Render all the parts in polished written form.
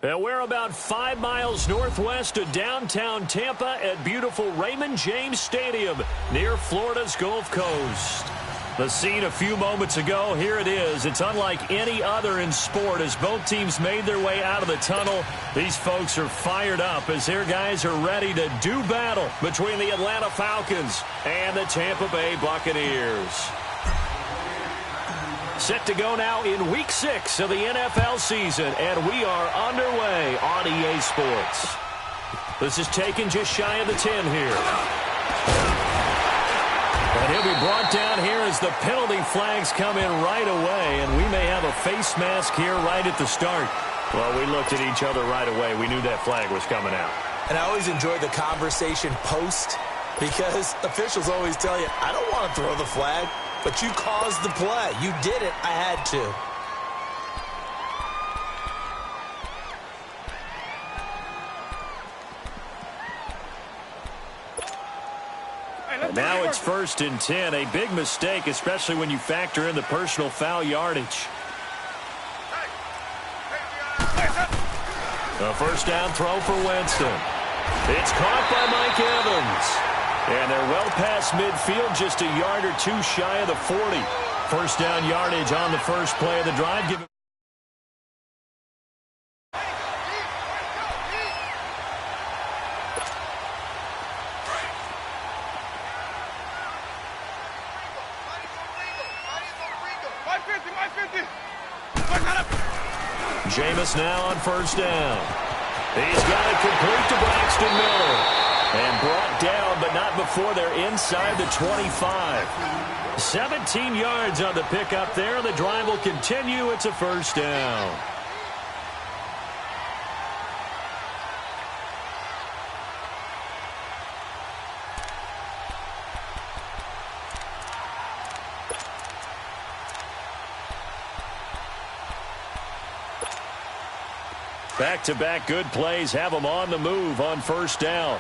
And we're about 5 miles northwest of downtown Tampa at beautiful Raymond James Stadium near Florida's Gulf Coast. The scene a few moments ago, here it is. It's unlike any other in sport as both teams made their way out of the tunnel. These folks are fired up as their guys are ready to do battle between the Atlanta Falcons and the Tampa Bay Buccaneers. Set to go now in Week 6 of the NFL season, and we are underway on EA Sports. This is taken just shy of the 10 here. And he'll be brought down here as the penalty flags come in right away, and we may have a face mask here right at the start. Well, we looked at each other right away. We knew that flag was coming out. And I always enjoy the conversation post because officials always tell you, I don't want to throw the flag. But you caused the play. You did it. I had to. And now it's 1st and 10. A big mistake, especially when you factor in the personal foul yardage. A first down throw for Winston. It's caught by Mike Evans. And they're well past midfield, just a yard or two shy of the 40. First down yardage on the first play of the drive. Jameis now on first down. He's got it complete to Braxton Miller. And brought down, but not before they're inside the 25. 17 yards on the pickup there. The drive will continue. It's a first down. Back-to-back good plays have them on the move on first down.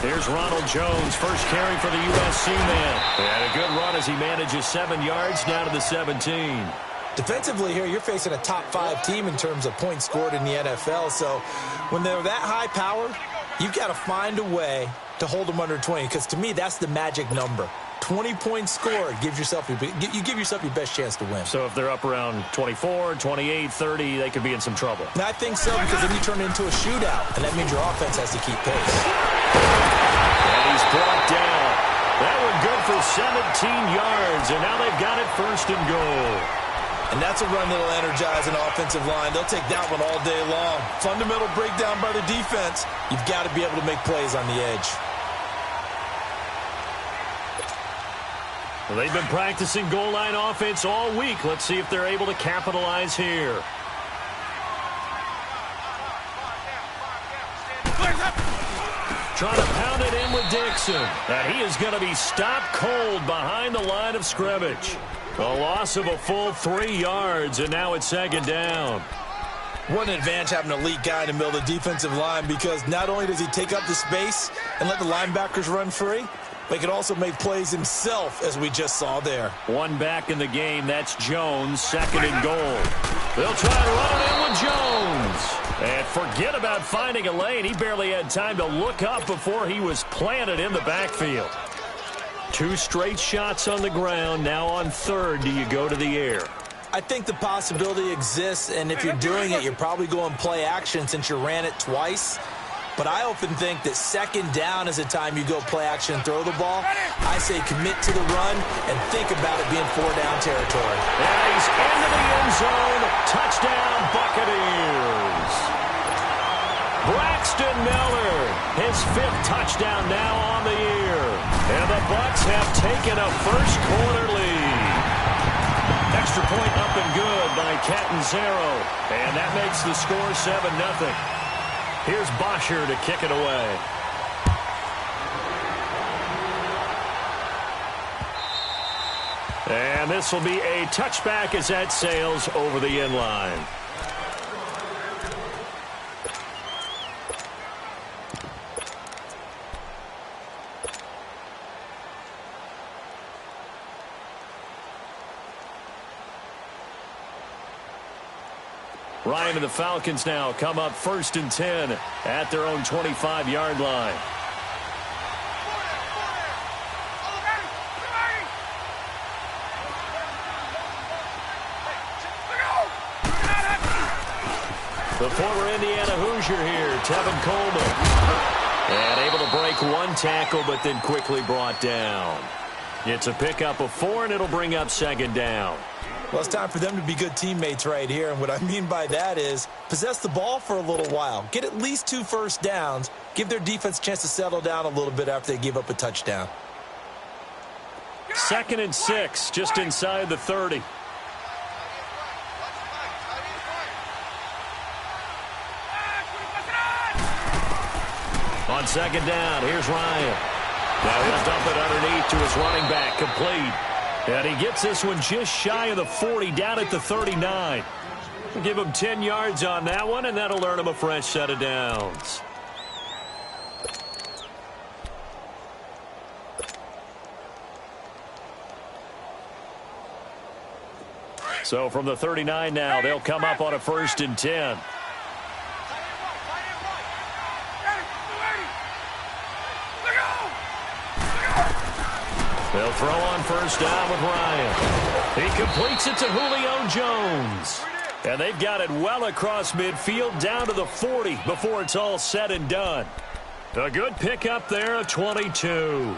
Here's Ronald Jones, first carry for the USC man. And a good run as he manages 7 yards down to the 17. Defensively here, you're facing a top 5 team in terms of points scored in the NFL. So when they're that high powered, you've got to find a way to hold them under 20. Because to me, that's the magic number. 20 points scored, you give yourself your best chance to win. So if they're up around 24, 28, 30, they could be in some trouble. And I think so, because then you turn it into a shootout, and that means your offense has to keep pace. And he's brought down. That one good for 17 yards, and now they've got it 1st and goal. And that's a run that'll energize an offensive line. They'll take that one all day long. Fundamental breakdown by the defense. You've got to be able to make plays on the edge. Well, they've been practicing goal line offense all week. Let's see if they're able to capitalize here. Trying to pound it in with Dixon. And he is going to be stopped cold behind the line of scrimmage. A loss of a full 3 yards, and now it's 2nd down. What an advantage having an elite guy in the middle of the defensive line, because not only does he take up the space and let the linebackers run free, but he can also make plays himself, as we just saw there. One back in the game. That's Jones, 2nd and goal. They'll try to run it in with Jones. And forget about finding a lane. He barely had time to look up before he was planted in the backfield. 2 straight shots on the ground. Now on 3rd, do you go to the air? I think the possibility exists, and if you're doing it, you're probably going play action since you ran it twice. But I often think that 2nd down is the time you go play action and throw the ball. I say commit to the run and think about it being 4-down territory. And he's into the end zone. Touchdown, Buccaneers. Braxton Miller, his 5th touchdown now on the year. And the Bucs have taken a first-quarter lead. Extra point up and good by Catanzaro. And that makes the score 7-0. Here's Bosher to kick it away. And this will be a touchback as that sails over the end line. Ryan and the Falcons now come up 1st and 10 at their own 25-yard line. The former Indiana Hoosier here, Tevin Coleman. And able to break one tackle, but then quickly brought down. It's a pickup of 4, and it'll bring up 2nd down. Well, it's time for them to be good teammates right here. And what I mean by that is possess the ball for a little while. Get at least 2 first downs. Give their defense a chance to settle down a little bit after they give up a touchdown. 2nd and 6, just inside the 30. On 2nd down, here's Ryan. Now he'll dump it underneath to his running back, complete. And he gets this one just shy of the 40, down at the 39. We'll give him 10 yards on that one, and that'll earn him a fresh set of downs. So from the 39 now, they'll come up on a 1st and 10. They'll throw on 1st down with Ryan. He completes it to Julio Jones. And they've got it well across midfield down to the 40 before it's all said and done. A good pickup there of 22.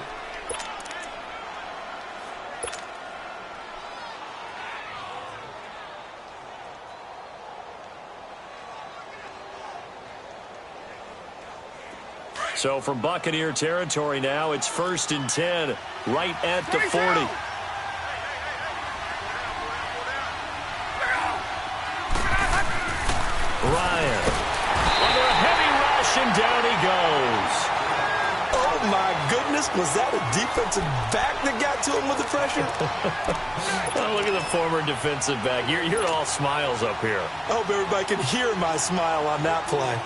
So from Buccaneer territory now, it's 1st and 10, right at the 40. Ryan, under a heavy rush, and down he goes. Oh, my goodness. Was that a defensive back that got to him with the pressure? Oh, look at the former defensive back. You're all smiles up here. I hope everybody can hear my smile on that play.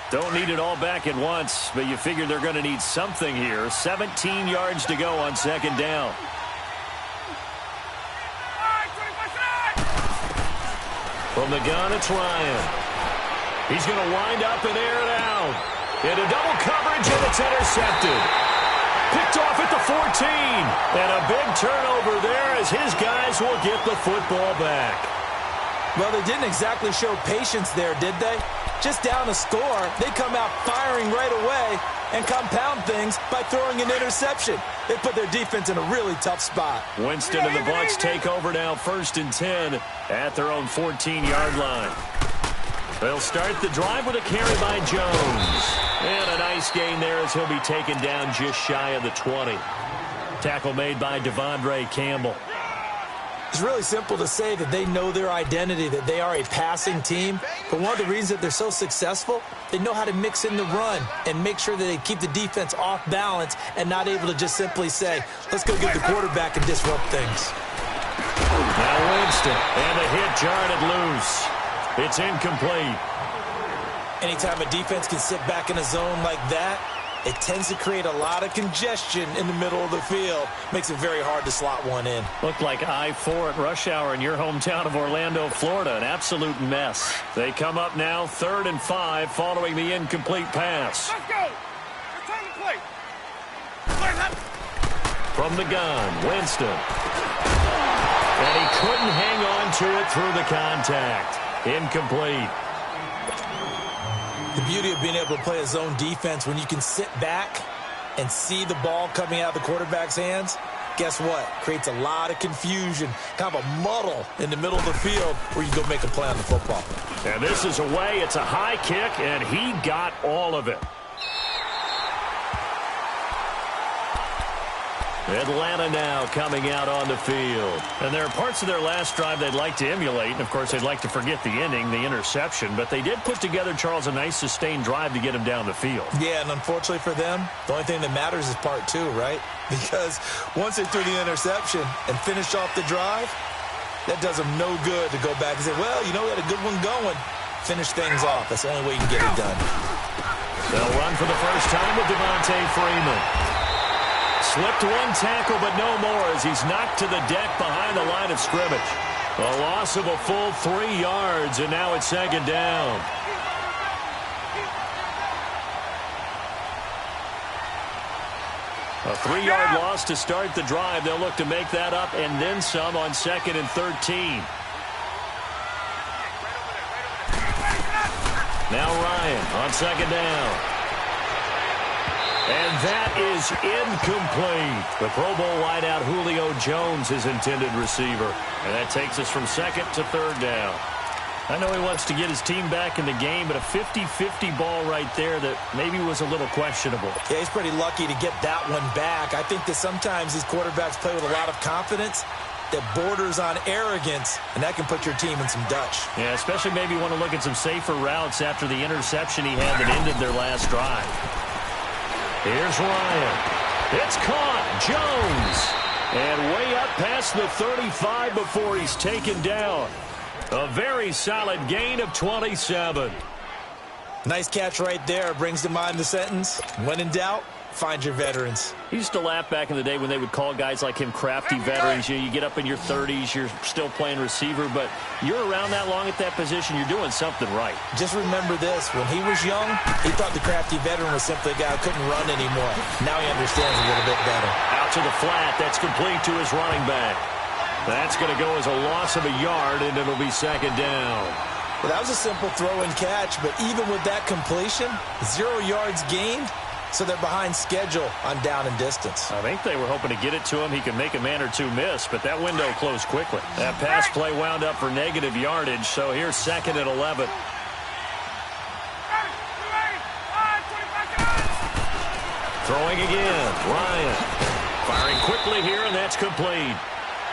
Don't need it all back at once, but you figure they're going to need something here. 17 yards to go on 2nd down. From the gun, it's Ryan. He's going to wind up and air it out. Into double coverage, and it's intercepted. Picked off at the 14. And a big turnover there as his guys will get the football back. Well, they didn't exactly show patience there, did they? Just down a score, they come out firing right away and compound things by throwing an interception. They put their defense in a really tough spot. Winston and the Bucs take over now, 1st and 10 at their own 14-yard line. They'll start the drive with a carry by Jones. And a nice gain there as he'll be taken down just shy of the 20. Tackle made by Devondre Campbell. It's really simple to say that they know their identity, that they are a passing team. But one of the reasons that they're so successful, they know how to mix in the run and make sure that they keep the defense off balance and not able to just simply say, let's go get the quarterback and disrupt things. Now Winston, and the hit jarred it loose. It's incomplete. Anytime a defense can sit back in a zone like that, it tends to create a lot of congestion in the middle of the field. Makes it very hard to slot one in. Looked like I-4 at rush hour in your hometown of Orlando, Florida. An absolute mess. They come up now 3rd and 5 following the incomplete pass. Let's go. It's time to play. From the gun, Winston. And he couldn't hang on to it through the contact. Incomplete. The beauty of being able to play a zone defense when you can sit back and see the ball coming out of the quarterback's hands, guess what? Creates a lot of confusion, kind of a muddle in the middle of the field where you go make a play on the football. And this is away. It's a high kick, and he got all of it. Atlanta now coming out on the field. And there are parts of their last drive they'd like to emulate. And, of course, they'd like to forget the ending, the interception. But they did put together, Charles, a nice sustained drive to get him down the field. Yeah, and unfortunately for them, the only thing that matters is part 2, right? Because once they threw the interception and finished off the drive, that does them no good to go back and say, well, you know, we had a good one going. Finish things off. That's the only way you can get it done. They'll run for the first time with Devontae Freeman. Slipped one tackle, but no more as he's knocked to the deck behind the line of scrimmage. A loss of a full 3 yards, and now it's second down. A 3-yard loss to start the drive. They'll look to make that up and then some on 2nd and 13. Now Ryan on 2nd down. And that is incomplete. The Pro Bowl wideout Julio Jones, his intended receiver. And that takes us from 2nd to 3rd down. I know he wants to get his team back in the game, but a 50-50 ball right there that maybe was a little questionable. Yeah, he's pretty lucky to get that one back. I think that sometimes these quarterbacks play with a lot of confidence that borders on arrogance, and that can put your team in some Dutch. Yeah, especially maybe want to look at some safer routes after the interception he had that ended their last drive. Here's Ryan. It's caught. Jones. And way up past the 35 before he's taken down. A very solid gain of 27. Nice catch right there. Brings to mind the sentence, when in doubt, find your veterans. He used to laugh back in the day when they would call guys like him crafty veterans. You get up in your 30s, you're still playing receiver, but you're around that long at that position, you're doing something right. Just remember this. When he was young, he thought the crafty veteran was simply a guy who couldn't run anymore. Now he understands a little bit better. Out to the flat. That's complete to his running back. That's going to go as a loss of a yard, and it'll be second down. Well, that was a simple throw and catch, but even with that completion, 0 yards gained, so they're behind schedule on down and distance. I think they were hoping to get it to him. He could make a man or two miss, but that window closed quickly. That pass play wound up for negative yardage, so here's 2nd and 11. Throwing again, Ryan. Firing quickly here, and that's complete.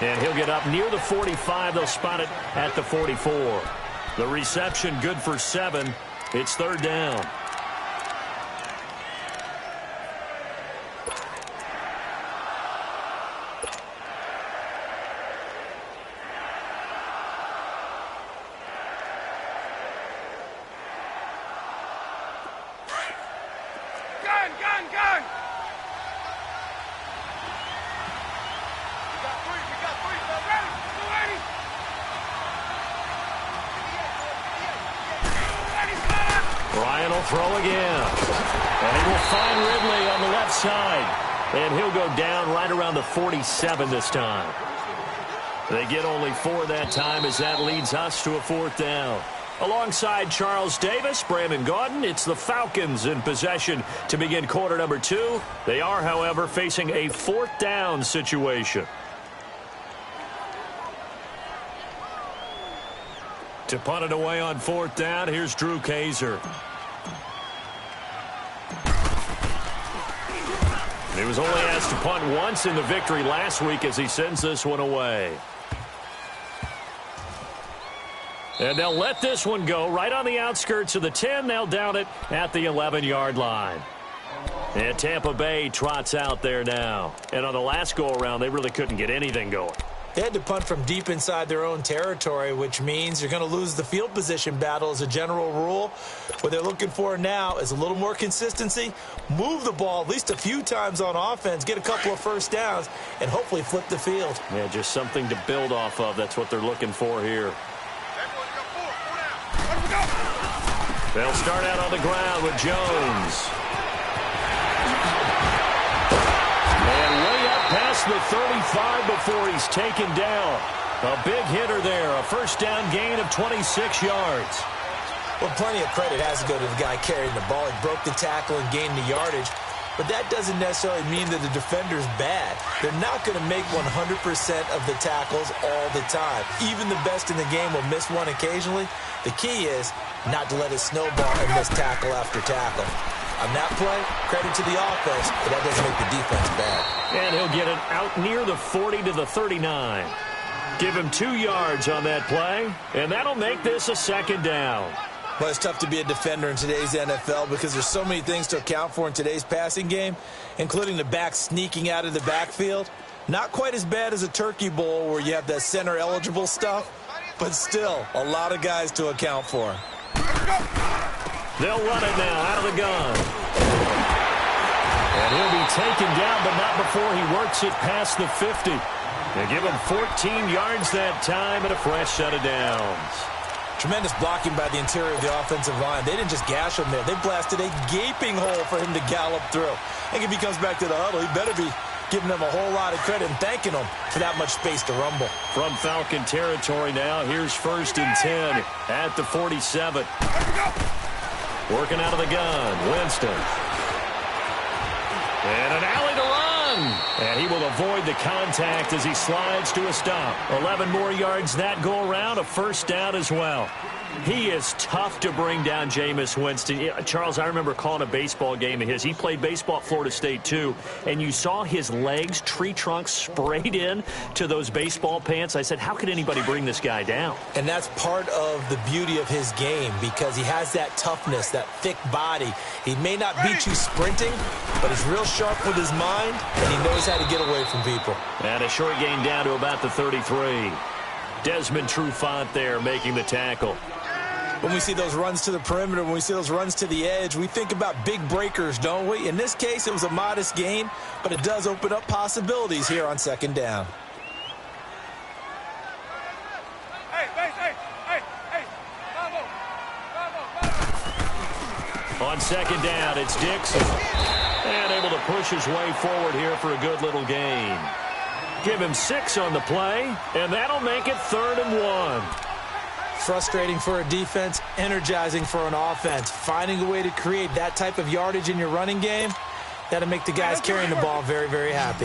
And he'll get up near the 45. They'll spot it at the 44. The reception good for 7. It's 3rd down. Gun! Ryan will throw again. And he will find Ridley on the left side. And he'll go down right around the 47 this time. They get only 4 that time as that leads us to a 4th down. Alongside Charles Davis, Brandon Gaudin, it's the Falcons in possession to begin quarter number 2. They are, however, facing a 4th down situation. To punt it away on 4th down, here's Drew Kaiser. He was only asked to punt once in the victory last week as he sends this one away. And they'll let this one go right on the outskirts of the 10. They'll down it at the 11-yard line. And Tampa Bay trots out there now. And on the last go-around, they really couldn't get anything going. They had to punt from deep inside their own territory, which means you're going to lose the field position battle as a general rule. What they're looking for now is a little more consistency, move the ball at least a few times on offense, get a couple of first downs, and hopefully flip the field. Yeah, just something to build off of. That's what they're looking for here. They'll start out on the ground with Jones. And way up past the 35 before he's taken down. A big hitter there, a first down gain of 26 yards. Well, plenty of credit has to go to the guy carrying the ball. He broke the tackle and gained the yardage. But that doesn't necessarily mean that the defender's bad. They're not going to make 100% of the tackles all the time. Even the best in the game will miss one occasionally. The key is not to let it snowball and miss tackle after tackle. On that play, credit to the offense, but that doesn't make the defense bad. And he'll get it out near the 40 to the 39. Give him 2 yards on that play, and that'll make this a second down. Well, it's tough to be a defender in today's NFL because there's so many things to account for in today's passing game, including the back sneaking out of the backfield. Not quite as bad as a turkey bowl where you have that center-eligible stuff, but still a lot of guys to account for. They'll run it now out of the gun. And he'll be taken down, but not before he works it past the 50. They give him 14 yards that time and a fresh set of downs. Tremendous blocking by the interior of the offensive line. They didn't just gash him there. They blasted a gaping hole for him to gallop through. I think if he comes back to the huddle, he better be giving them a whole lot of credit and thanking them for that much space to rumble. From Falcon territory now, here's 1st and 10 at the 47. Working out of the gun, Winston. And an alley to run. And he will avoid the contact as he slides to a stop. 11 more yards that go around, a first down as well. He is tough to bring down, Jameis Winston. Charles, I remember calling a baseball game of his. He played baseball at Florida State, too, and you saw his legs, tree trunks sprayed in to those baseball pants. I said, how could anybody bring this guy down? And that's part of the beauty of his game because he has that toughness, that thick body. He may not beat you sprinting, but he's real sharp with his mind, and he knows how to get away from people. And a short gain down to about the 33. Desmond Trufant there making the tackle. When we see those runs to the perimeter, when we see those runs to the edge, we think about big breakers, don't we? In this case, it was a modest gain, but it does open up possibilities here on 2nd down. On 2nd down, it's Dixon. And able to push his way forward here for a good little gain. Give him 6 on the play, and that'll make it 3rd and 1. Frustrating for a defense, energizing for an offense. Finding a way to create that type of yardage in your running game, that'll make the guys carrying the ball very, very happy.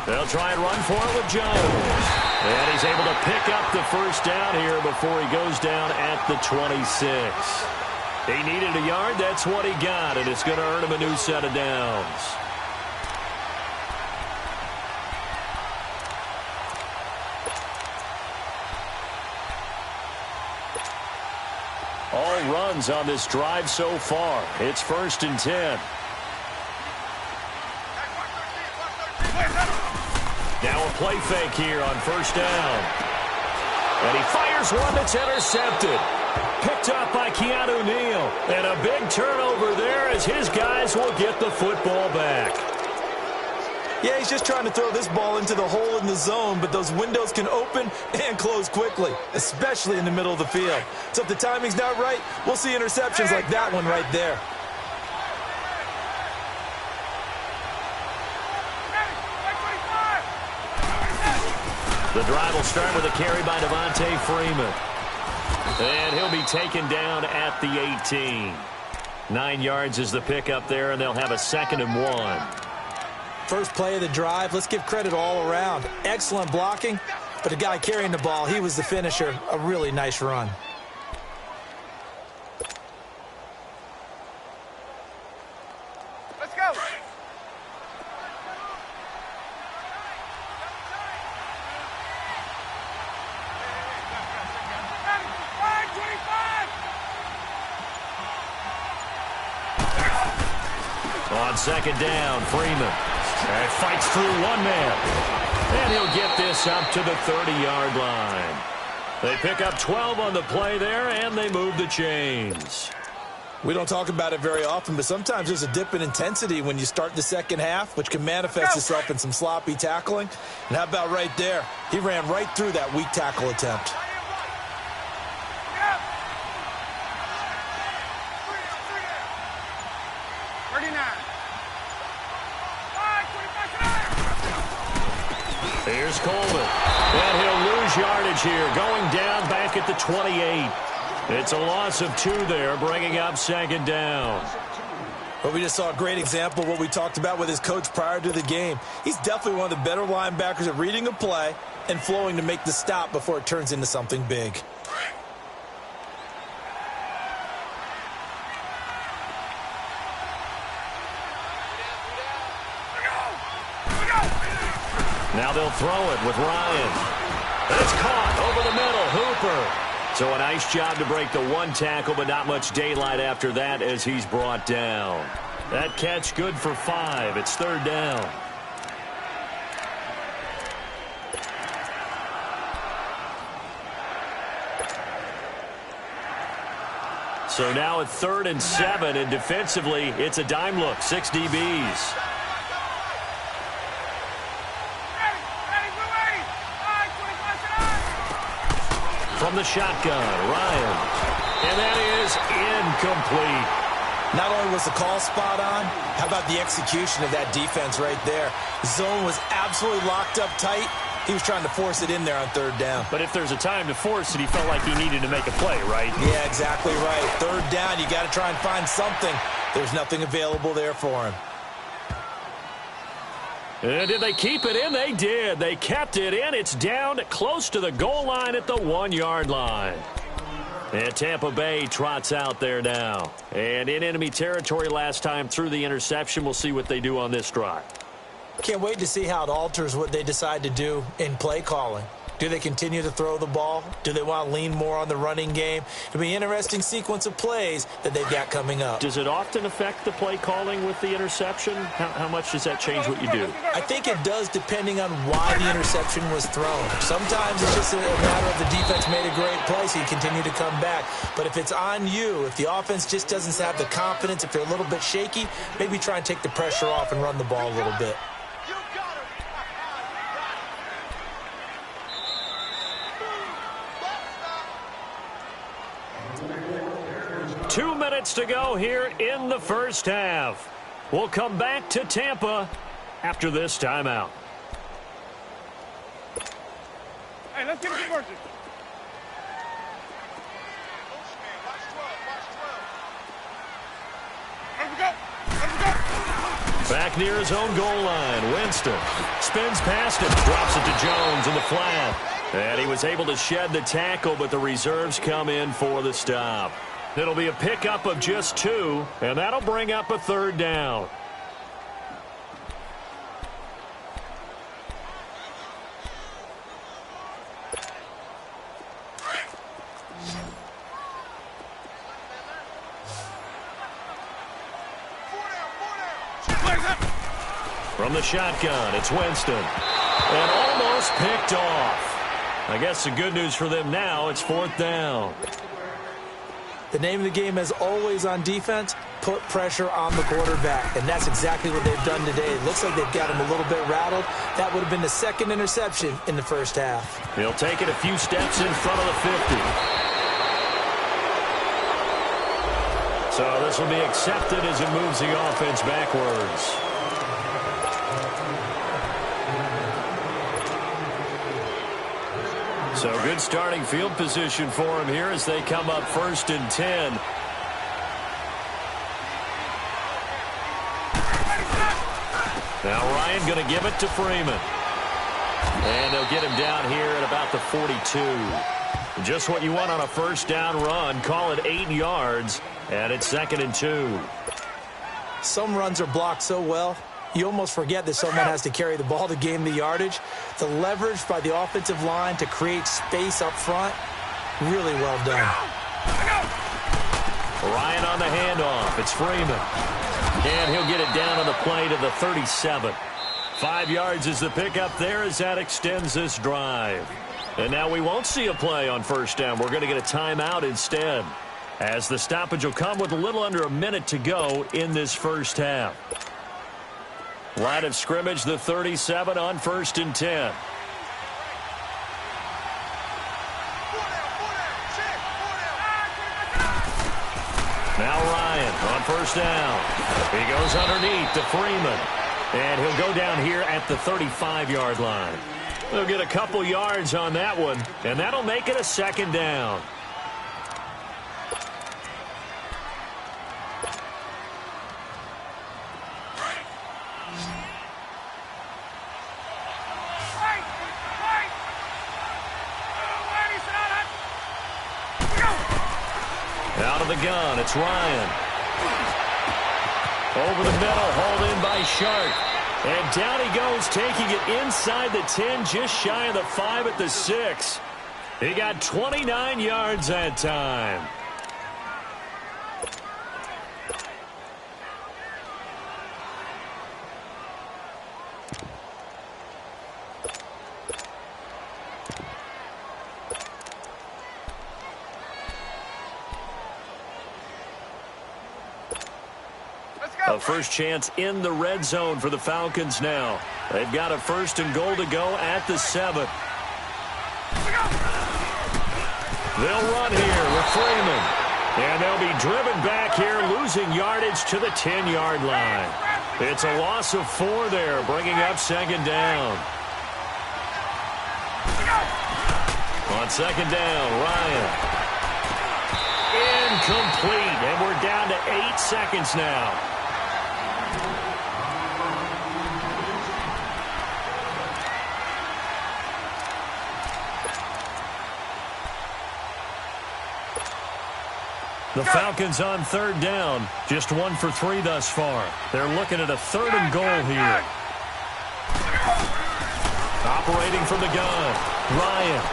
They'll try and run for it with Jones. And he's able to pick up the first down here before he goes down at the 26. He needed a yard. That's what he got, and it's going to earn him a new set of downs. All runs on this drive so far. It's 1st and 10. Now a play fake here on 1st down. And he fires one that's intercepted. Picked up by Keanu Neal. And a big turnover there as his guys will get the football back. Yeah, he's just trying to throw this ball into the hole in the zone, but those windows can open and close quickly, especially in the middle of the field. So if the timing's not right, we'll see interceptions like that one right there. The drive will start with a carry by Devontae Freeman. And he'll be taken down at the 18. 9 yards is the pickup there, and they'll have a 2nd and 1. First play of the drive, let's give credit all around. Excellent blocking, but the guy carrying the ball, he was the finisher. A really nice run. Let's go. On 2nd down, Freeman. And fights through one man. And he'll get this up to the 30-yard line. They pick up 12 on the play there, and they move the chains. We don't talk about it very often, but sometimes there's a dip in intensity when you start the second half, which can manifest itself in some sloppy tackling. And how about right there? He ran right through that weak tackle attempt. Here's Coleman. And he'll lose yardage here, going down back at the 28. It's a loss of 2 there, bringing up 2nd down. But we just saw a great example of what we talked about with his coach prior to the game. He's definitely one of the better linebackers at reading a play and flowing to make the stop before it turns into something big. Now they'll throw it with Ryan. And it's caught over the middle. Hooper. So a nice job to break the one tackle, but not much daylight after that as he's brought down. That catch good for 5. It's 3rd down. So now it's 3rd and 7, and defensively, it's a dime look, 6 DBs. From the shotgun, Ryan. And that is incomplete. Not only was the call spot on, how about the execution of that defense right there? The zone was absolutely locked up tight. He was trying to force it in there on 3rd down. But if there's a time to force it, he felt like he needed to make a play, right? Yeah, exactly right. 3rd down, you got to try and find something. There's nothing available there for him. And did they keep it in? They did. They kept it in. It's down close to the goal line at the 1-yard line. And Tampa Bay trots out there now. And in enemy territory last time through the interception. We'll see what they do on this drive. Can't wait to see how it alters what they decide to do in play calling. Do they continue to throw the ball? Do they want to lean more on the running game? It'll be an interesting sequence of plays that they've got coming up. Does it often affect the play calling with the interception? How much does that change what you do? I think it does depending on why the interception was thrown. Sometimes it's just a matter of the defense made a great play, so you continue to come back. But if it's on you, if the offense just doesn't have the confidence, if they're a little bit shaky, maybe try and take the pressure off and run the ball a little bit. 2 minutes to go here in the first half. We'll come back to Tampa after this timeout. Hey, let's get it converted. Let me go. Let me go. Back near his own goal line, Winston spins past him, drops it to Jones in the flat. And he was able to shed the tackle, but the reserves come in for the stop. It'll be a pickup of just 2, and that'll bring up a 3rd down. From the shotgun, it's Winston. And almost picked off. I guess the good news for them now, it's 4th down. The name of the game is always on defense, put pressure on the quarterback. And that's exactly what they've done today. It looks like they've got him a little bit rattled. That would have been the 2nd interception in the first half. He'll take it a few steps in front of the 50. So this will be accepted as it moves the offense backwards. So good starting field position for him here as they come up 1st and 10. Now Ryan going to give it to Freeman. And they'll get him down here at about the 42. Just what you want on a 1st down run. Call it 8 yards. And it's 2nd and 2. Some runs are blocked so well, you almost forget that someone has to carry the ball to gain the yardage. The leverage by the offensive line to create space up front, really well done. Ryan on the handoff. It's Freeman. And he'll get it down on the play to the 37. 5 yards is the pickup there as that extends this drive. And now we won't see a play on 1st down. We're going to get a timeout instead, as the stoppage will come with a little under a minute to go in this first half. Line of scrimmage, the 37 on 1st and 10. Now Ryan on 1st down. He goes underneath to Freeman. And he'll go down here at the 35-yard line. They'll get a couple yards on that one, and that'll make it a 2nd down. Out of the gun, it's Ryan. Over the middle, hauled in by Shark. And down he goes, taking it inside the 10, just shy of the 5 at the 6. He got 29 yards that time. A first chance in the red zone for the Falcons now. They've got a 1st and goal to go at the 7. They'll run here with Freeman. And they'll be driven back here, losing yardage to the 10-yard line. It's a loss of 4 there, bringing up 2nd down. On 2nd down, Ryan. Incomplete, and we're down to 8 seconds now. The Falcons on 3rd down. Just 1 for 3 thus far. They're looking at a 3rd and goal here. Operating from the gun, Ryan.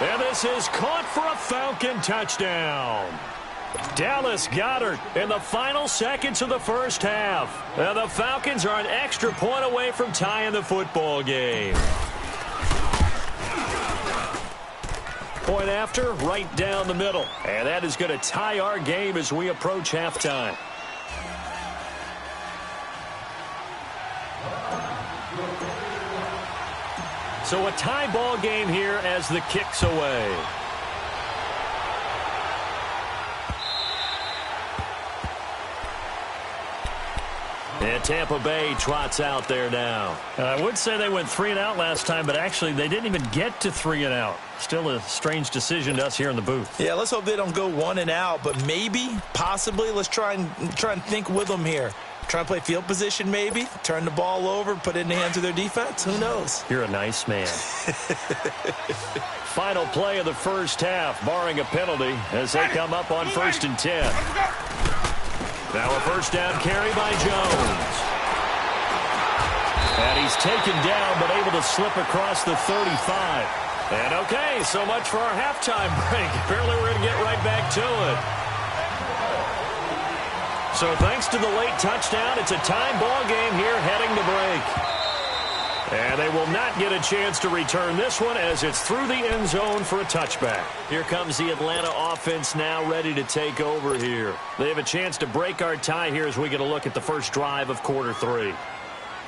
And this is caught for a Falcon touchdown. Dallas Goedert in the final seconds of the first half. And the Falcons are an extra point away from tying the football game. Point after, right down the middle. And that is going to tie our game as we approach halftime. So a tie ball game here as the kick's away. And Tampa Bay trots out there now. I would say they went 3 and out last time, but actually they didn't even get to 3 and out. Still a strange decision to us here in the booth. Yeah, let's hope they don't go 1 and out, but maybe, possibly, let's try and think with them here. Try to play field position maybe, turn the ball over, put it in the hands of their defense. Who knows? You're a nice man. Final play of the first half, barring a penalty, as they come up on 1st and 10. Now a 1st down carry by Jones. And he's taken down, but able to slip across the 35. And okay, so much for our halftime break. Apparently we're going to get right back to it. So thanks to the late touchdown, it's a tie ball game here heading to break. And they will not get a chance to return this one as it's through the end zone for a touchback. Here comes the Atlanta offense now ready to take over here. They have a chance to break our tie here as we get a look at the first drive of quarter 3.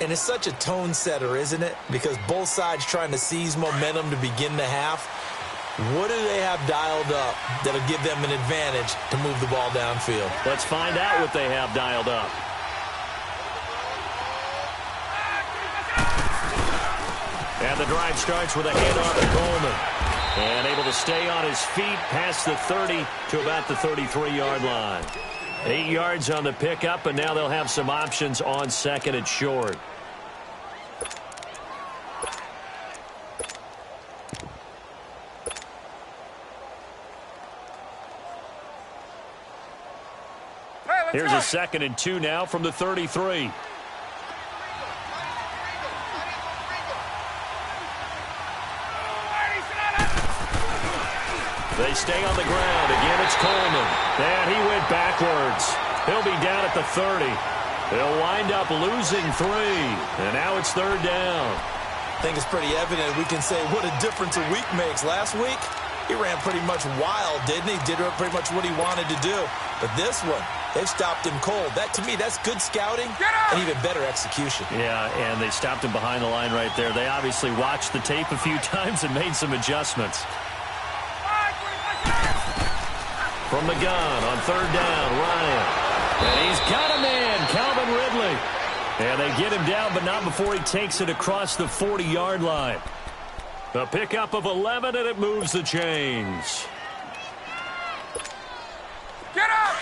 And it's such a tone setter, isn't it? Because both sides trying to seize momentum to begin the half. What do they have dialed up that'll give them an advantage to move the ball downfield? Let's find out what they have dialed up. And the drive starts with a handoff to Coleman. And able to stay on his feet past the 30 to about the 33-yard line. 8 yards on the pickup, and now they'll have some options on 2nd and short. Here's a 2nd and 2 now from the 33. They stay on the ground. Again, it's Coleman. And he went backwards. He'll be down at the 30. They'll wind up losing 3. And now it's 3rd down. I think it's pretty evident. We can say what a difference a week makes. Last week, he ran pretty much wild, didn't he? Did pretty much what he wanted to do. But this one, they've stopped him cold. That, to me, that's good scouting and even better execution. Yeah, and they stopped him behind the line right there. They obviously watched the tape a few times and made some adjustments. From the gun on 3rd down, Ryan. And he's got a man, Calvin Ridley. And they get him down, but not before he takes it across the 40-yard line. A pickup of 11, and it moves the chains. Get up!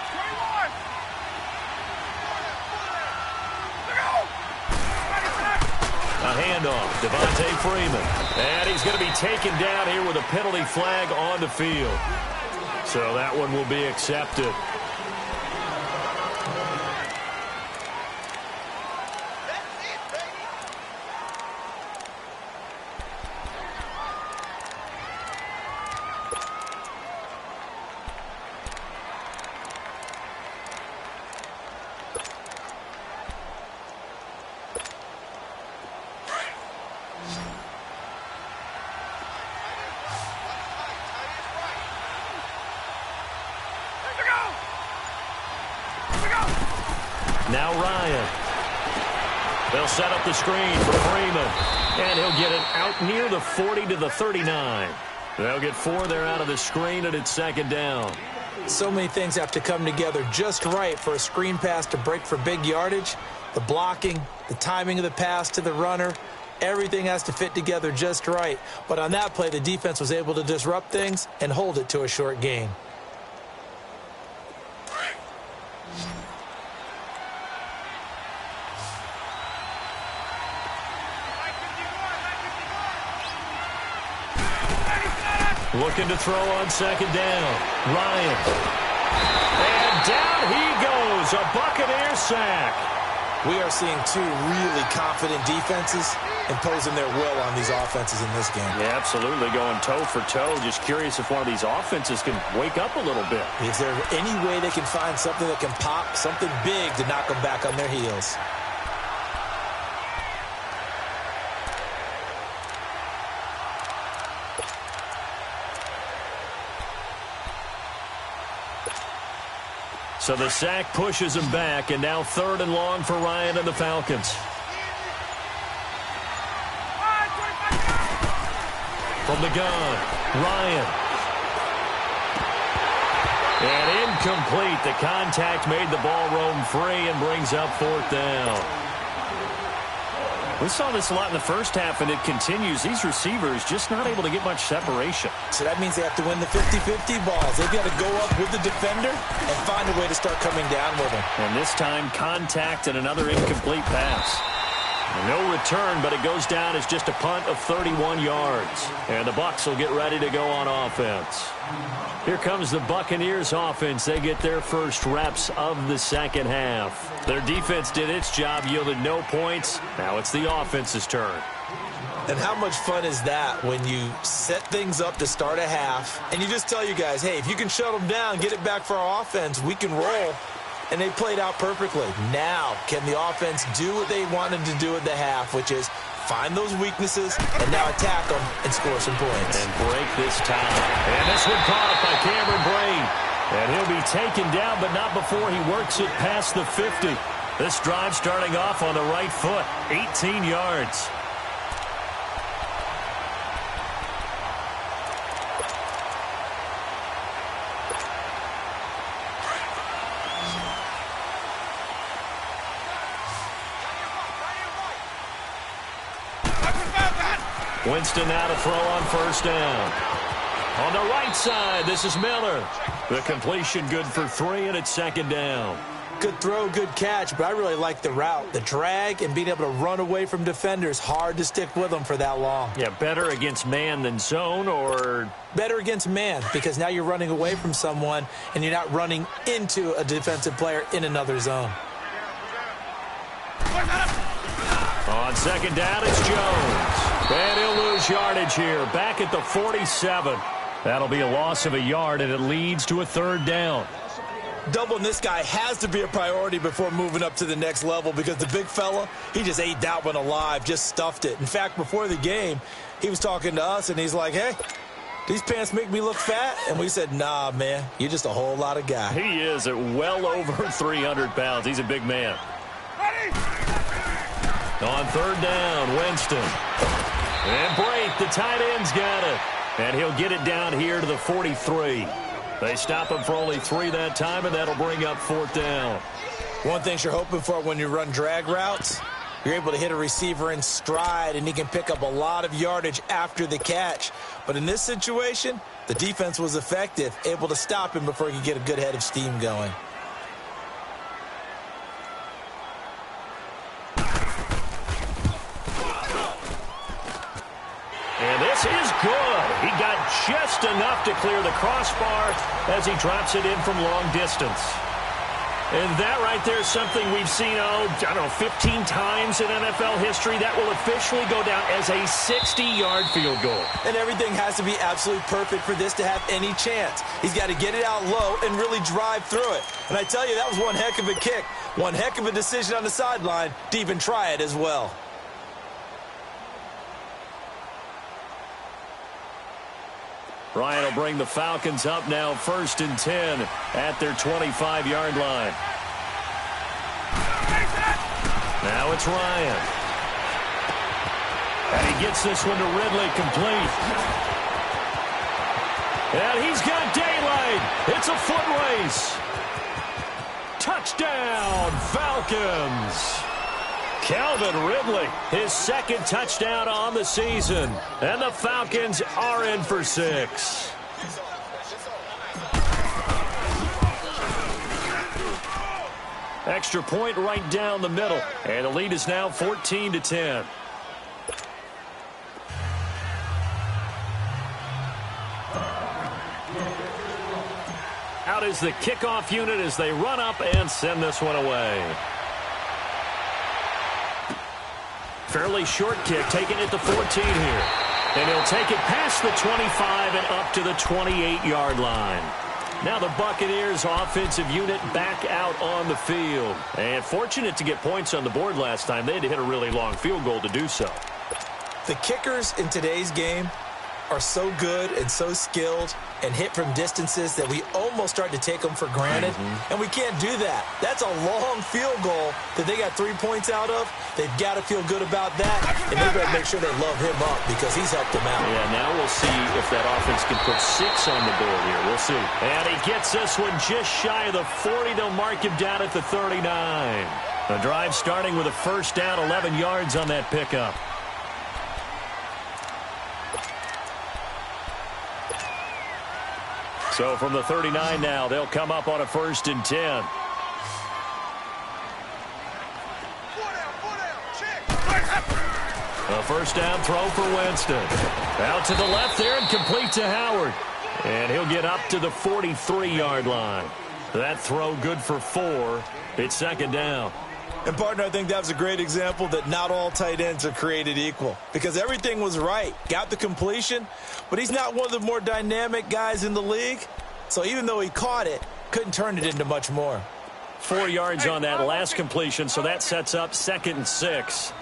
21! A handoff, Devontae Freeman. And he's going to be taken down here with a penalty flag on the field. So that one will be accepted. Now Ryan. They'll set up the screen for Freeman. And he'll get it out near the 40 to the 39. They'll get 4 there out of the screen, and it's second down. So many things have to come together just right for a screen pass to break for big yardage. The blocking, the timing of the pass to the runner, everything has to fit together just right. But on that play, the defense was able to disrupt things and hold it to a short gain. Looking to throw on second down. Ryan. And down he goes. A Buccaneer sack. We are seeing 2 really confident defenses imposing their will on these offenses in this game. Yeah, absolutely. Going toe for toe. Just curious if one of these offenses can wake up a little bit. Is there any way they can find something that can pop, something big to knock them back on their heels? So the sack pushes him back, and now 3rd and long for Ryan and the Falcons. From the gun, Ryan. And incomplete. The contact made the ball roam free and brings up 4th down. We saw this a lot in the first half, and it continues. These receivers just not able to get much separation. So that means they have to win the 50-50 balls. They've got to go up with the defender and find a way to start coming down with him. And this time, contact and another incomplete pass. No return, but it goes down as just a punt of 31 yards. And the Bucs will get ready to go on offense. Here comes the Buccaneers offense. They get their first reps of the second half. Their defense did its job, yielded no points. Now it's the offense's turn. And how much fun is that when you set things up to start a half and you just tell you guys, hey, if you can shut them down, get it back for our offense, we can roll. And they played out perfectly. Now, can the offense do what they wanted to do at the half, which is find those weaknesses and now attack them and score some points. And break this tie. And this one caught by Cameron Brate. And he'll be taken down, but not before he works it past the 50. This drive starting off on the right foot, 18 yards. Winston now to throw on first down. On the right side, this is Miller. The completion good for 3, and it's second down. Good throw, good catch, but I really like the route. The drag and being able to run away from defenders, hard to stick with them for that long. Yeah, better against man than zone, or? Better against man, because now you're running away from someone and you're not running into a defensive player in another zone. On second down, it's Jones. And he'll lose yardage here, back at the 47. That'll be a loss of a yard, and it leads to a 3rd down. Doubling this guy has to be a priority before moving up to the next level, because the big fella, he just ate that one alive, just stuffed it. In fact, before the game, he was talking to us, and he's like, hey, these pants make me look fat? And we said, nah, man, you're just a whole lot of guy. He is at well over 300 pounds. He's a big man. On 3rd down, Winston. And Brate, the tight end's got it. And he'll get it down here to the 43. They stop him for only 3 that time, and that'll bring up 4th down. One thing you're hoping for when you run drag routes, you're able to hit a receiver in stride, and he can pick up a lot of yardage after the catch. But in this situation, the defense was effective, able to stop him before he could get a good head of steam going. And this is good. He got just enough to clear the crossbar as he drops it in from long distance. And that right there is something we've seen, I don't know, 15 times in NFL history. That will officially go down as a 60-yard field goal. And everything has to be absolutely perfect for this to have any chance. He's got to get it out low and really drive through it. And I tell you, that was one heck of a kick. One heck of a decision on the sideline to even try it as well. Ryan will bring the Falcons up now 1st and 10 at their 25-yard line. Now it's Ryan. And he gets this one to Ridley complete. And he's got daylight. It's a foot race. Touchdown, Falcons. Calvin Ridley, his second touchdown on the season. And the Falcons are in for 6. Extra point right down the middle. And the lead is now 14-10. Out is the kickoff unit as they run up and send this one away. Fairly short kick, taking it to 14 here. And he'll take it past the 25 and up to the 28-yard line. Now the Buccaneers offensive unit back out on the field. And fortunate to get points on the board last time. They had to hit a really long field goal to do so. The kickers in today's game are so good and so skilled and hit from distances that we almost start to take them for granted. And we can't do that. That's a long field goal that they got 3 points out of. They've got to feel good about that, and they've got to make sure they love him up because he's helped them out. Yeah, now we'll see if that offense can put 6 on the board here. We'll see. And he gets this one just shy of the 40. They'll mark him down at the 39. The drive starting with a first down, 11 yards on that pickup. So from the 39 now, they'll come up on a 1st and 10. A first down throw for Winston. Out to the left there and complete to Howard. And he'll get up to the 43-yard line. That throw good for 4. It's 2nd down. And, partner, I think that was a great example that not all tight ends are created equal because everything was right. Got the completion, but he's not one of the more dynamic guys in the league. So even though he caught it, couldn't turn it into much more. 4 yards on that last completion, so that sets up 2nd and 6.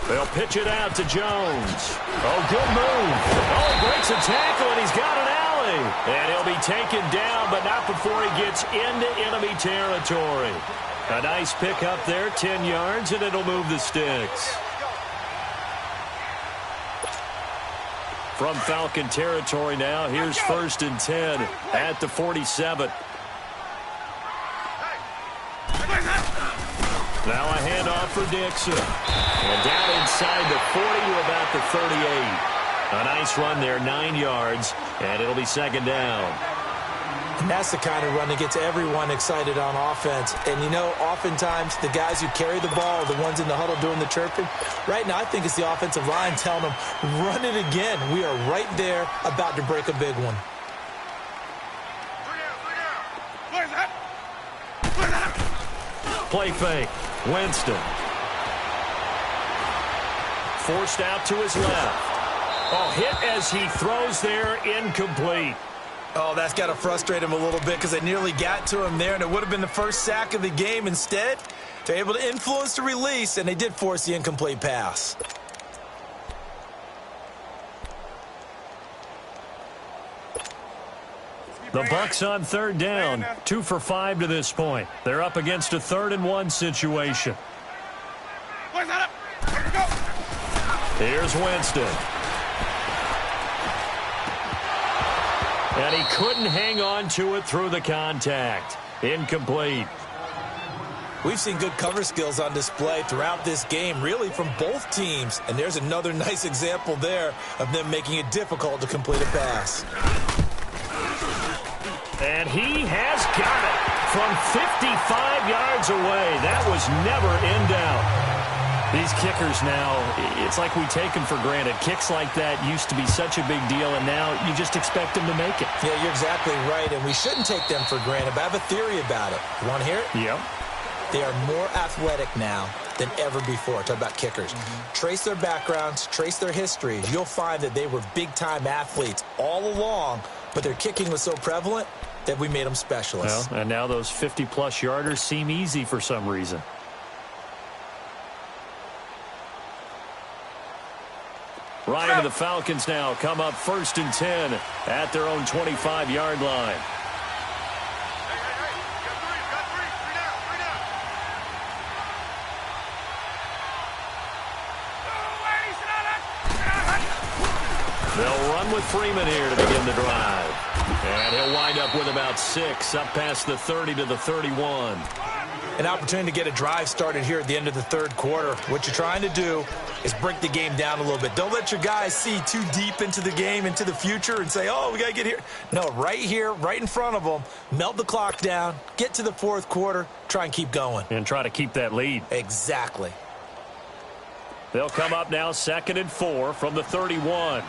They'll pitch it out to Jones. Oh, good move. Oh, breaks a tackle, and he's got an alley. And he'll be taken down, but not before he gets into enemy territory. A nice pick up there, 10 yards, and it'll move the sticks. From Falcon territory now, here's 1st and 10 at the 47. Now a handoff for Dixon. And down inside the 40 to about the 38. A nice run there, 9 yards, and it'll be 2nd down. And that's the kind of run that gets everyone excited on offense. And, you know, oftentimes the guys who carry the ball are the ones in the huddle doing the chirping. Right now, I think it's the offensive line telling them, run it again. We are right there about to break a big one. Play fake. Winston. Forced out to his left. Oh, hit as he throws there, incomplete. Oh, that's got to frustrate him a little bit because they nearly got to him there, and it would have been the first sack of the game. Instead, they're able to influence the release, and they did force the incomplete pass. The Bucs on 3rd down, 2 for 5 to this point. They're up against a 3rd and 1 situation. Here's Winston. And he couldn't hang on to it through the contact. Incomplete. We've seen good cover skills on display throughout this game, really from both teams. And there's another nice example there of them making it difficult to complete a pass. And he has got it from 55 yards away. That was never in doubt. These kickers now, it's like we take them for granted. Kicks like that used to be such a big deal, and now you just expect them to make it. Yeah, you're exactly right, and we shouldn't take them for granted, but I have a theory about it. You want to hear it? Yep. They are more athletic now than ever before. Talk about kickers. Trace their backgrounds, trace their history. You'll find that they were big-time athletes all along, but their kicking was so prevalent that we made them specialists. Well, and now those 50-plus yarders seem easy for some reason. Ryan and the Falcons now come up 1st and 10 at their own 25-yard line. They'll run with Freeman here to begin the drive. And he'll wind up with about 6 up past the 30 to the 31. An opportunity to get a drive started here at the end of the third quarter. What you're trying to do is break the game down a little bit. Don't let your guys see too deep into the game, into the future, and say, oh, we got to get here. No, right here, right in front of them, melt the clock down, get to the fourth quarter, try and keep going. And try to keep that lead. Exactly. They'll come up now 2nd and 4 from the 31.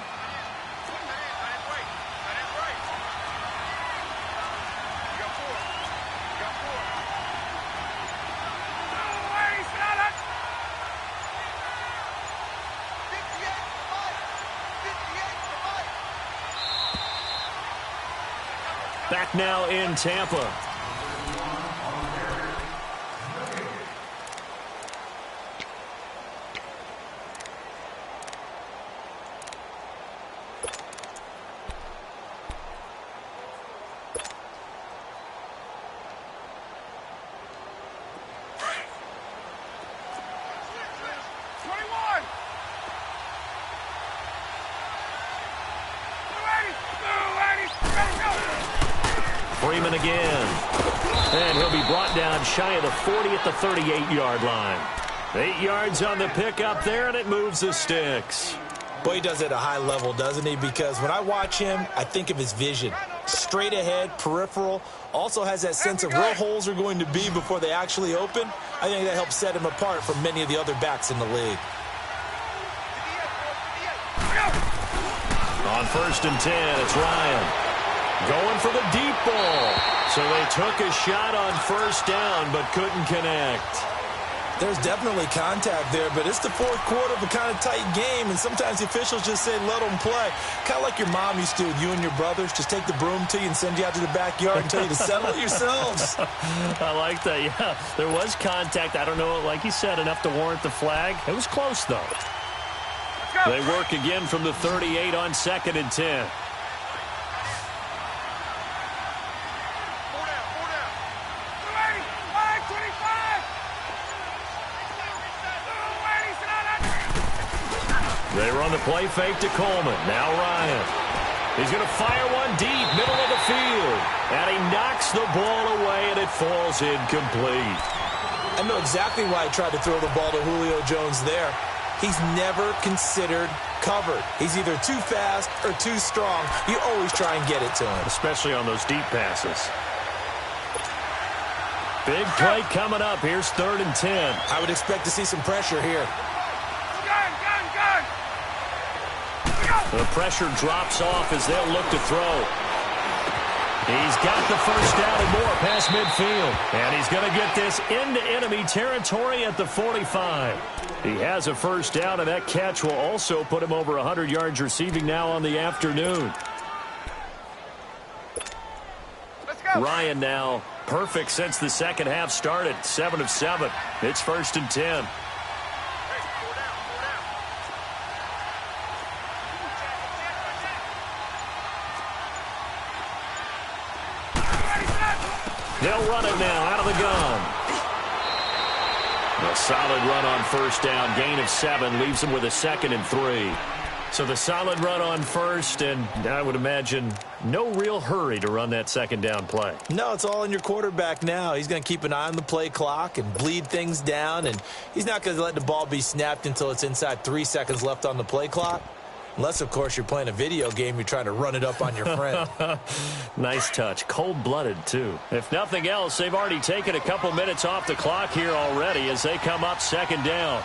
Back now in Tampa. Freeman again. And he'll be brought down shy of the 40 at the 38-yard line. 8 yards on the pickup there, and it moves the sticks. Boy, he does it at a high level, doesn't he? Because when I watch him, I think of his vision. Straight ahead, peripheral. Also has that sense of where holes are going to be before they actually open. I think that helps set him apart from many of the other backs in the league. On 1st and 10, it's Ryan. Going for the deep ball. So they took a shot on 1st down, but couldn't connect. There's definitely contact there, but it's the fourth quarter of a kind of tight game, and sometimes the officials just say, let them play. Kind of like your mom used to with you and your brothers. Just take the broom to you and send you out to the backyard and tell you to settle it yourselves. I like that, yeah. There was contact. I don't know, like you said, enough to warrant the flag. It was close, though. They work again from the 38 on 2nd and 10. They run the play fake to Coleman. Now Ryan. He's going to fire one deep, middle of the field. And he knocks the ball away, and it falls incomplete. I know exactly why he tried to throw the ball to Julio Jones there. He's never considered covered. He's either too fast or too strong. You always try and get it to him. Especially on those deep passes. Big play coming up. Here's 3rd and 10. I would expect to see some pressure here. The pressure drops off as they'll look to throw. He's got the 1st down and more past midfield. And he's going to get this into enemy territory at the 45. He has a 1st down, and that catch will also put him over 100 yards receiving now on the afternoon. Let's go. Ryan now perfect since the second half started. 7 of 7. It's 1st and 10. They'll run it now out of the gun. A solid run on 1st down. Gain of 7 leaves him with a 2nd and 3. So the solid run on 1st, and I would imagine no real hurry to run that 2nd down play. No, it's all in your quarterback now. He's going to keep an eye on the play clock and bleed things down, and he's not going to let the ball be snapped until it's inside 3 seconds left on the play clock. Unless, of course, you're playing a video game, you're trying to run it up on your friend. Nice touch. Cold-blooded, too. If nothing else, they've already taken a couple minutes off the clock here already as they come up 2nd down.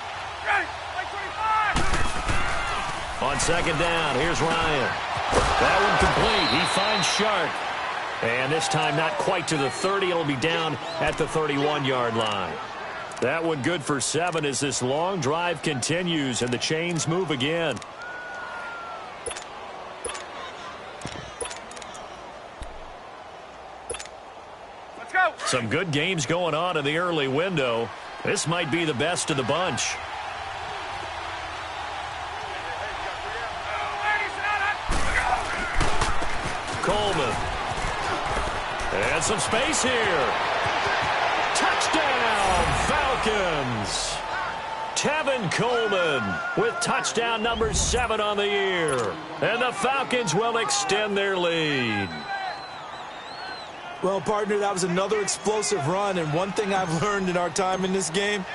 On 2nd down, here's Ryan. That one complete. He finds Shark. And this time not quite to the 30. It'll be down at the 31-yard line. That one good for 7 as this long drive continues and the chains move again. Some good games going on in the early window. This might be the best of the bunch. Coleman. And some space here. Touchdown, Falcons. Tevin Coleman with touchdown number 7 on the year. And the Falcons will extend their lead. Well, partner, that was another explosive run, and one thing I've learned in our time in this game,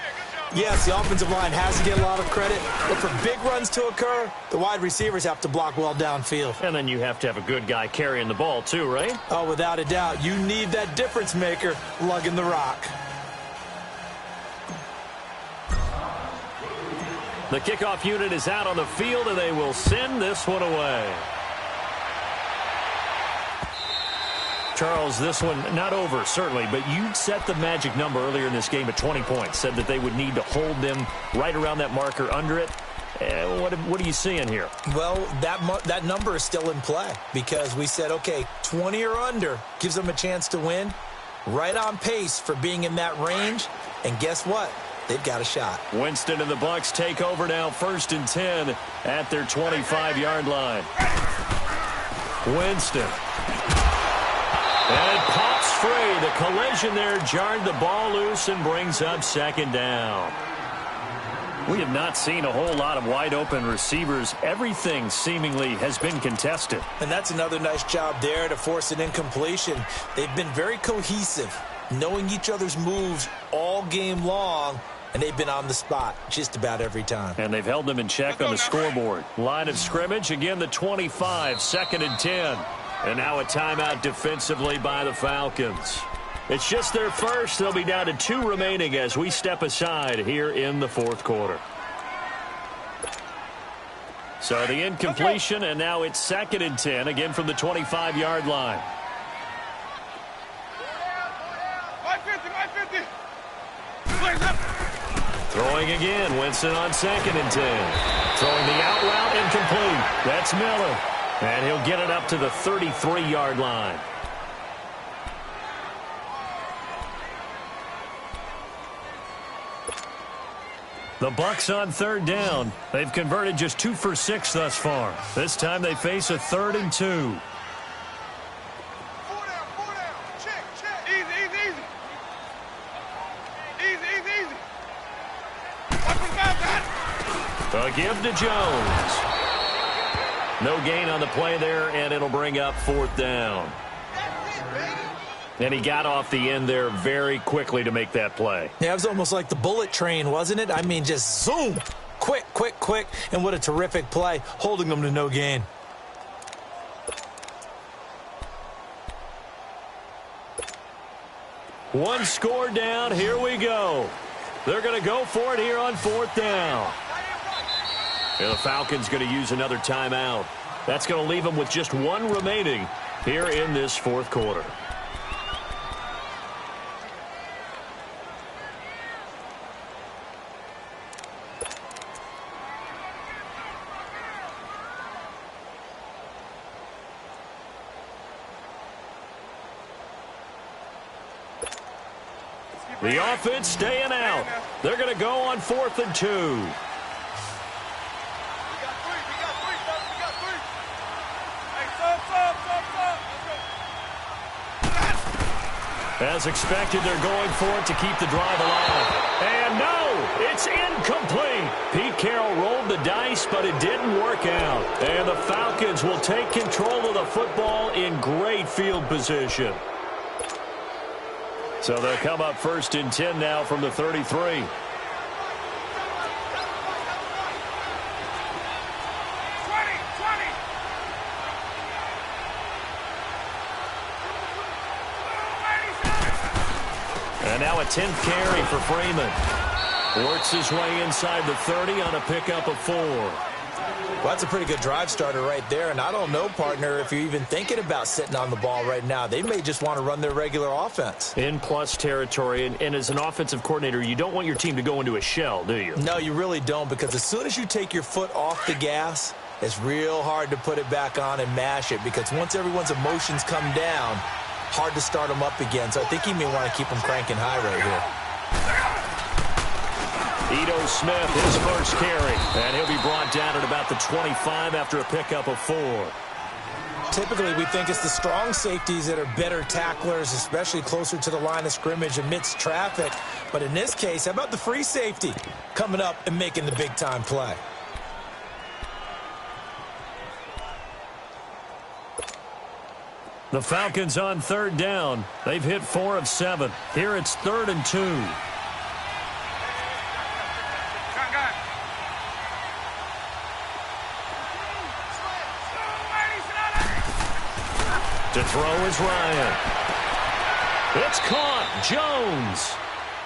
yes, the offensive line has to get a lot of credit, but for big runs to occur, the wide receivers have to block well downfield. And then you have to have a good guy carrying the ball too, right? Oh, without a doubt. You need that difference maker lugging the rock. The kickoff unit is out on the field, and they will send this one away. Charles, this one not over, certainly, but you set the magic number earlier in this game at 20 points, said that they would need to hold them right around that marker under it. What are you seeing here? Well, that number is still in play because we said, okay, 20 or under gives them a chance to win. Right on pace for being in that range, and guess what? They've got a shot. Winston and the Bucs take over now, 1st and 10 at their 25-yard line. Winston. And it pops free. The collision there jarred the ball loose and brings up 2nd down. We have not seen a whole lot of wide-open receivers. Everything seemingly has been contested. And that's another nice job there to force an incompletion. They've been very cohesive, knowing each other's moves all game long, and they've been on the spot just about every time. And they've held them in check on the scoreboard. Line of scrimmage, again the 25, 2nd and 10. And now a timeout defensively by the Falcons. It's just their first. They'll be down to 2 remaining as we step aside here in the 4th quarter. So the incompletion, and now it's 2nd and 10, again from the 25-yard line. 550. Throwing again, Winston on 2nd and 10. Throwing the out route, incomplete. That's Miller. And he'll get it up to the 33-yard line. The Bucs on 3rd down. They've converted just 2 for 6 thus far. This time they face a 3rd and 2. 4 down. Check. Easy. Watch what about that. A give to Jones. No gain on the play there, and it'll bring up 4th down. And he got off the end there very quickly to make that play. Yeah, it was almost like the bullet train, wasn't it? I mean, just zoom. Quick. And what a terrific play, holding them to no gain. One score down. Here we go. They're going to go for it here on 4th down. And the Falcons going to use another timeout. That's going to leave them with just 1 remaining here in this 4th quarter. The offense staying out. They're going to go on 4th and 2. As expected, they're going for it to keep the drive alive. And no, it's incomplete. Pete Carroll rolled the dice, but it didn't work out. And the Falcons will take control of the football in great field position. So they'll come up 1st and 10 now from the 33. And now a 10th carry for Freeman. Works his way inside the 30 on a pickup of 4. Well, that's a pretty good drive starter right there. And I don't know, partner, if you're even thinking about sitting on the ball right now. They may just want to run their regular offense. In plus territory. And as an offensive coordinator, you don't want your team to go into a shell, do you? No, you really don't, because as soon as you take your foot off the gas, it's real hard to put it back on and mash it, because once everyone's emotions come down, hard to start them up again. So I think he may want to keep them cranking high right here. Ito Smith, his first carry. And he'll be brought down at about the 25 after a pickup of 4. Typically, we think it's the strong safeties that are better tacklers, especially closer to the line of scrimmage amidst traffic. But in this case, how about the free safety coming up and making the big-time play? The Falcons on third down. They've hit 4 of 7. Here it's 3rd and 2. To throw is Ryan. It's caught. Jones.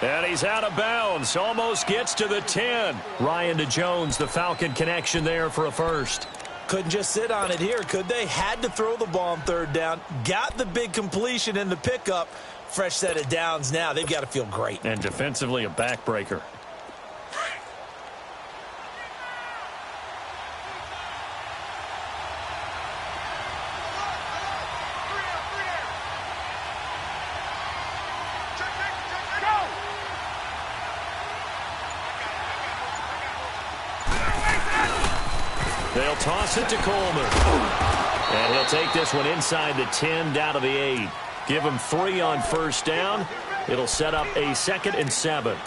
And he's out of bounds. Almost gets to the 10. Ryan to Jones, the Falcon connection there for a first. Couldn't just sit on it here, could they? Had to throw the ball on third down. Got the big completion in the pickup. Fresh set of downs now. They've got to feel great. And defensively, a backbreaker. They'll toss it to Coleman. And he'll take this one inside the 10 down to the 8. Give him 3 on first down. It'll set up a 2nd and 7.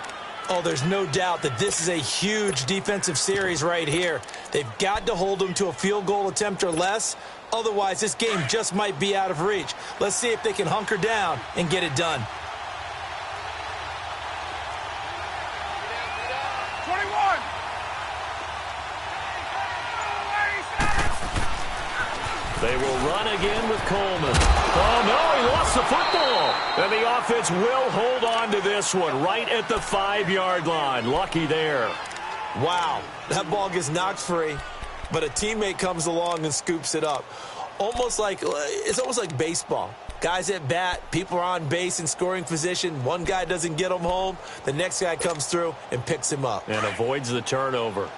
Oh, there's no doubt that this is a huge defensive series right here. They've got to hold them to a field goal attempt or less. Otherwise, this game just might be out of reach. Let's see if they can hunker down and get it done. 21. They will run again with Coleman. Oh, no, he lost the football. And the offense will hold on to this one right at the 5-yard line. Lucky there. Wow, that ball gets knocked free, but a teammate comes along and scoops it up. It's almost like baseball. Guys at bat, people are on base in scoring position. One guy doesn't get him home. The next guy comes through and picks him up. And avoids the turnover.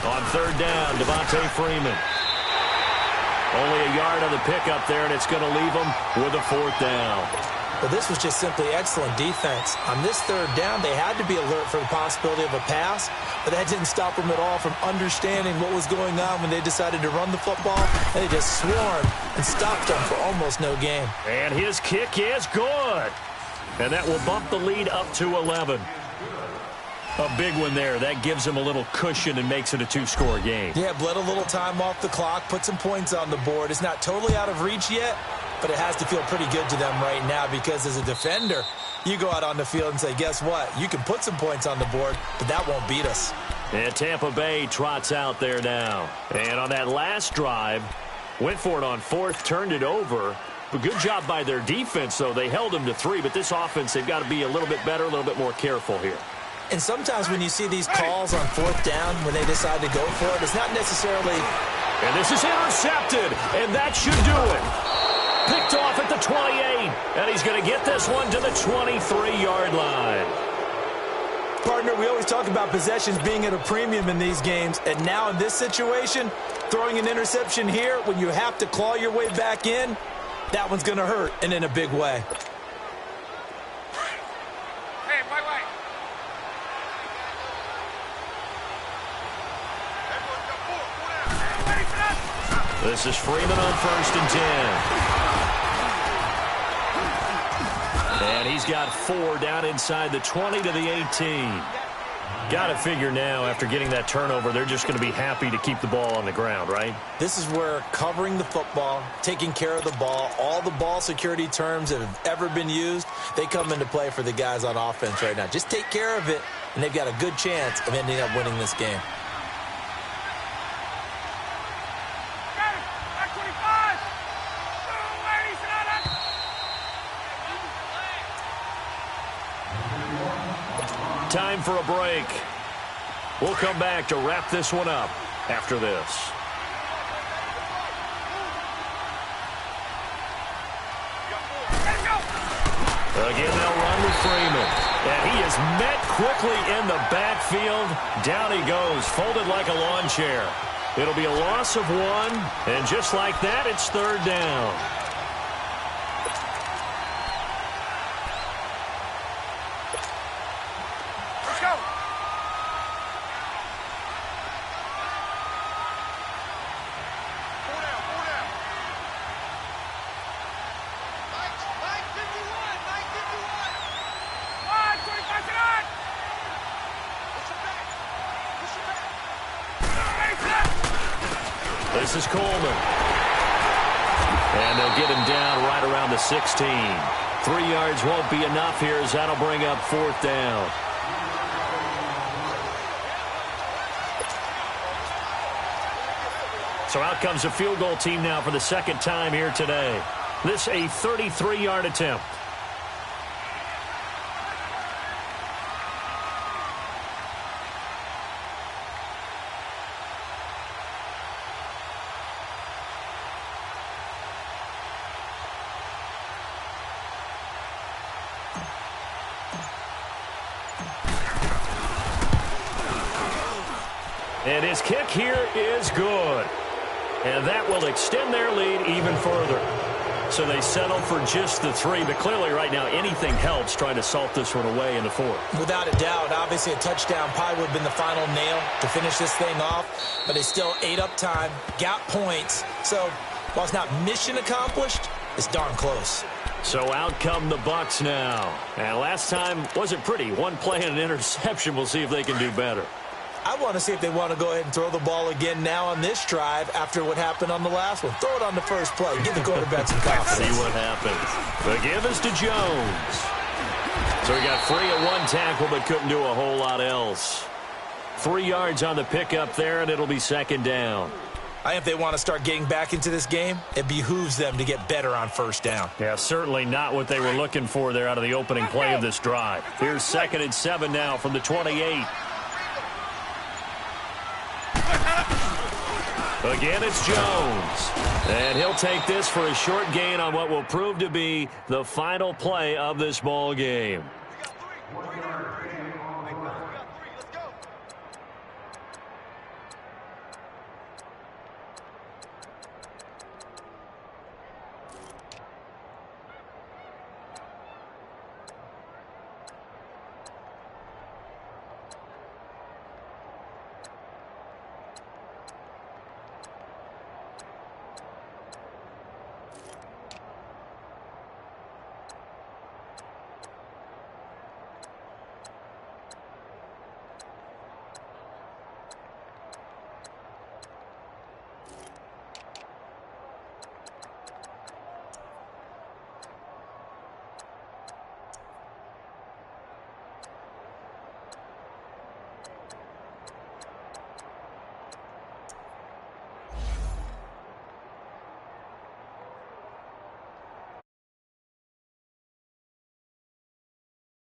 On third down, Devontae Freeman. Only a yard on the pickup there, and it's going to leave them with a 4th down. Well, this was just simply excellent defense. On this third down, they had to be alert for the possibility of a pass, but that didn't stop them at all from understanding what was going on when they decided to run the football. They just swarmed and stopped them for almost no gain. And his kick is good. And that will bump the lead up to 11. A big one there. That gives them a little cushion and makes it a 2-score game. Yeah, bled a little time off the clock, put some points on the board. It's not totally out of reach yet, but it has to feel pretty good to them right now because as a defender, you go out on the field and say, guess what? You can put some points on the board, but that won't beat us. And Tampa Bay trots out there now. And on that last drive, went for it on 4th, turned it over. But good job by their defense, though. They held them to 3, but this offense, they've got to be a little bit better, a little bit more careful here. And sometimes when you see these calls on 4th down, when they decide to go for it, it's not necessarily... And this is intercepted, and that should do it. Picked off at the 28, and he's going to get this one to the 23-yard line. Partner, we always talk about possessions being at a premium in these games, and now in this situation, throwing an interception here when you have to claw your way back in, that one's going to hurt, and in a big way. Hey, wait. This is Freeman on 1st and 10. And he's got 4 down inside the 20 to the 18. Got to figure now, after getting that turnover, they're just going to be happy to keep the ball on the ground, right? This is where covering the football, taking care of the ball, all the ball security terms that have ever been used, they come into play for the guys on offense right now. Just take care of it, and they've got a good chance of ending up winning this game. Time for a break. We'll come back to wrap this one up after this. Again, they'll run with Freeman. And he is met quickly in the backfield. Down he goes, folded like a lawn chair. It'll be a loss of 1, and just like that, it's 3rd down. This is Coleman. And they'll get him down right around the 16. 3 yards won't be enough here as that'll bring up 4th down. So out comes a field goal team now for the second time here today. This a 33-yard attempt. And his kick here is good. And that will extend their lead even further. So they settle for just the 3. But clearly right now anything helps trying to salt this one away in the 4th. Without a doubt, obviously a touchdown probably would have been the final nail to finish this thing off. But they still ate up time, got points. So while it's not mission accomplished, it's darn close. So out come the Bucs now. And last time wasn't pretty. One play and an interception. We'll see if they can do better. I want to see if they want to go ahead and throw the ball again now on this drive after what happened on the last one. Throw it on the first play. Give the quarterback some confidence. See what happens. The give is to Jones. So he got free at one tackle but couldn't do a whole lot else. 3 yards on the pickup there, and it'll be 2nd down. I think if they want to start getting back into this game, it behooves them to get better on 1st down. Yeah, certainly not what they were looking for there out of the opening play of this drive. Here's 2nd and 7 now from the 28. Again, it's Jones. And he'll take this for a short gain on what will prove to be the final play of this ball game.